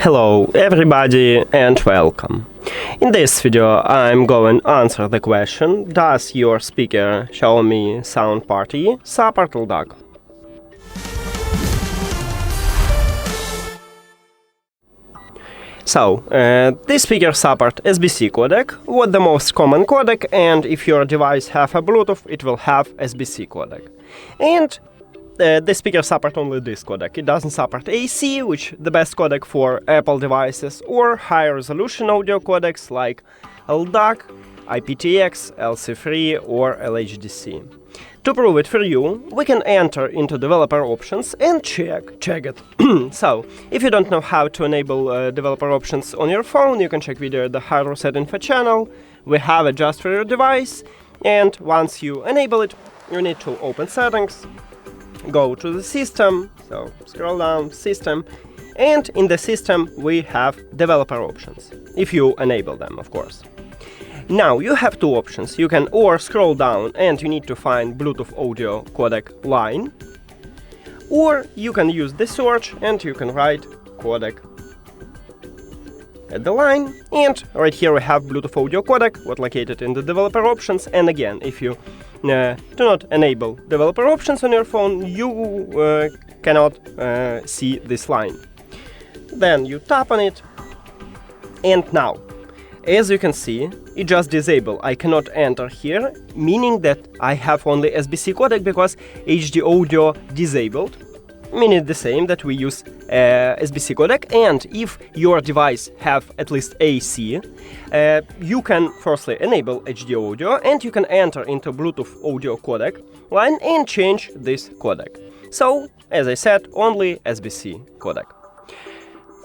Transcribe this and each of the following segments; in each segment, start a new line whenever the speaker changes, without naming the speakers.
Hello everybody and welcome. In this video I'm going to answer the question: does your speaker XIAOMI Sound Party support LDAC? So, this speaker supports SBC codec, what the most common codec, and if your device have a Bluetooth, it will have SBC codec. And the speaker supports only this codec. It doesn't support AC, which the best codec for Apple devices, or high resolution audio codecs like LDAC, aptX, LC3 or LHDC. To prove it for you, we can enter into developer options and check it. So, if you don't know how to enable developer options on your phone, you can check video at the hardware set info channel. We have it just for your device, and once you enable it, you need to open settings, go to the system, so scroll down, system, and in the system we have developer options, if you enable them, of course. Now you have two options. You can or scroll down and you need to find Bluetooth audio codec line, or you can use the search and you can write codec at the line, and right here we have Bluetooth audio codec, what located in the developer options. And again, if you do not enable developer options on your phone, you cannot see this line. Then you tap on it, and now, as you can see, it just disabled. I cannot enter here, meaning that I have only SBC codec because HD audio disabled, meaning the same that we use SBC codec. And if your device have at least AC, you can firstly enable HD audio and you can enter into Bluetooth audio codec line and change this codec. So, as I said, only SBC codec.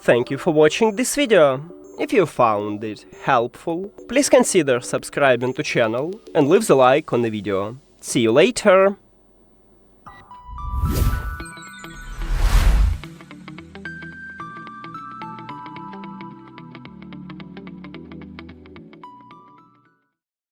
Thank you for watching this video. If you found it helpful, please consider subscribing to channel and leave the like on the video. See you later!